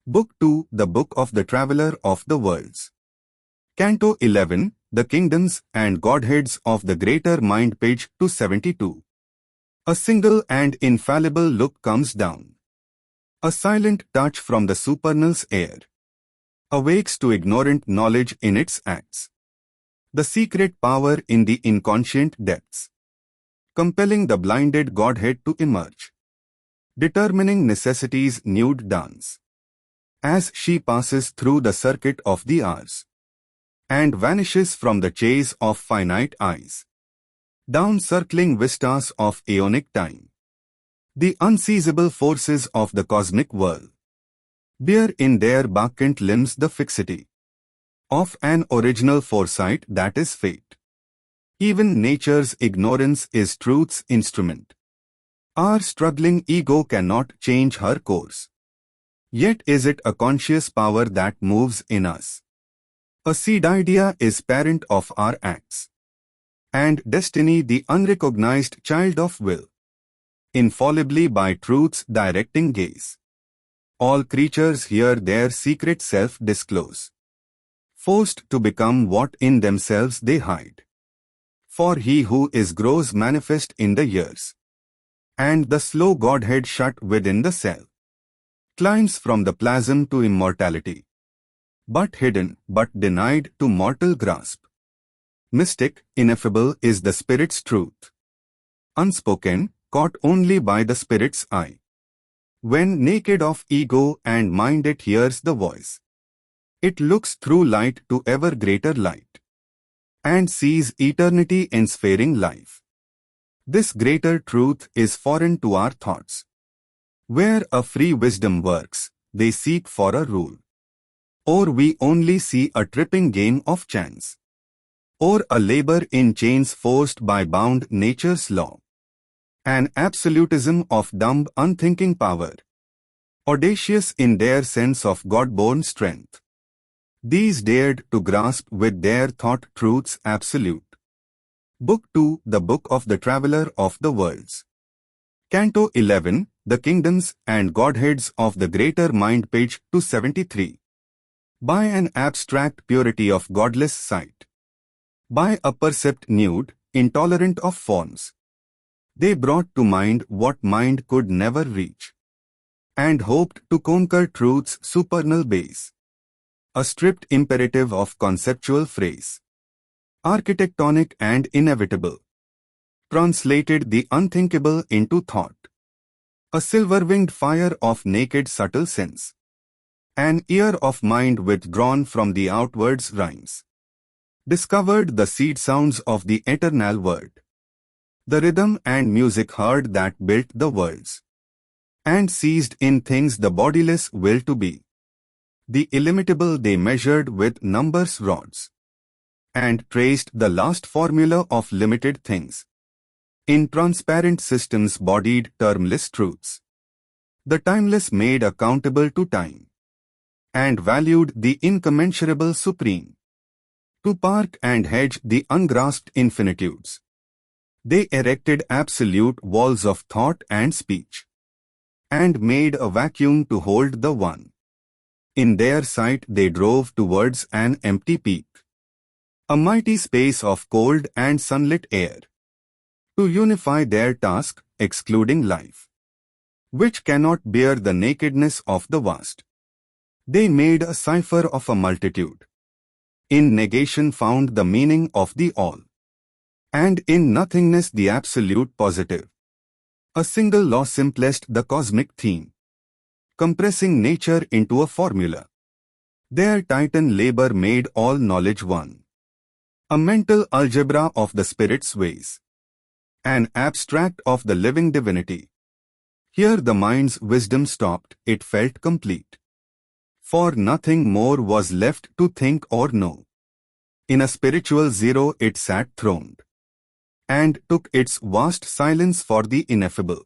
Book 2, The Book of the Traveler of the Worlds. Canto 11, The Kingdoms and Godheads of the Greater Mind, page 272. A single and infallible look comes down. A silent touch from the supernal's air awakes to ignorant knowledge in its acts. The secret power in the inconscient depths, compelling the blinded Godhead to emerge, determining necessity's nude dance, as she passes through the circuit of the hours, and vanishes from the chase of finite eyes, down circling vistas of aeonic time. The unseizable forces of the cosmic whirl bear in their vacant limbs the fixity of an original foresight that is fate. Even nature's ignorance is truth's instrument. Our struggling ego cannot change her course. Yet is it a conscious power that moves in us? A seed idea is parent of our acts, and destiny the unrecognized child of will, infallibly by truth's directing gaze. All creatures hear their secret self disclose, forced to become what in themselves they hide. For he who is grows manifest in the years, and the slow Godhead shut within the cell climbs from the plasm to immortality, but hidden, but denied to mortal grasp. Mystic, ineffable is the Spirit's truth, unspoken, caught only by the Spirit's eye. When naked of ego and mind it hears the voice, it looks through light to ever greater light, and sees eternity ensparing life. This greater truth is foreign to our thoughts. Where a free wisdom works, they seek for a rule. Or we only see a tripping game of chance, or a labor in chains forced by bound nature's law. An absolutism of dumb unthinking power, audacious in their sense of God-born strength. These dared to grasp with their thought truth's absolute. Book 2, The Book of the Traveler of the Worlds. Canto 11, The Kingdoms and Godheads of the Greater Mind, page 273. By an abstract purity of godless sight, by a percept nude, intolerant of forms, they brought to mind what mind could never reach, and hoped to conquer truth's supernal base. A stripped imperative of conceptual phrase, architectonic and inevitable, translated the unthinkable into thought. A silver-winged fire of naked subtle sense, an ear of mind withdrawn from the outwards rhymes, discovered the seed sounds of the eternal word, the rhythm and music heard that built the worlds, and seized in things the bodiless will to be. The illimitable they measured with numbers rods, and traced the last formula of limited things in transparent systems bodied termless truths. The timeless made accountable to time, and valued the incommensurable supreme. To park and hedge the ungrasped infinitudes, they erected absolute walls of thought and speech, and made a vacuum to hold the one. In their sight they drove towards an empty peak, a mighty space of cold and sunlit air, to unify their task, excluding life, which cannot bear the nakedness of the vast. They made a cipher of a multitude. In negation found the meaning of the all, and in nothingness the absolute positive. A single law simplest the cosmic theme, compressing nature into a formula. Their titan labor made all knowledge one, a mental algebra of the Spirit's ways, an abstract of the living divinity. Here the mind's wisdom stopped, it felt complete, for nothing more was left to think or know. In a spiritual zero it sat throned, and took its vast silence for the ineffable.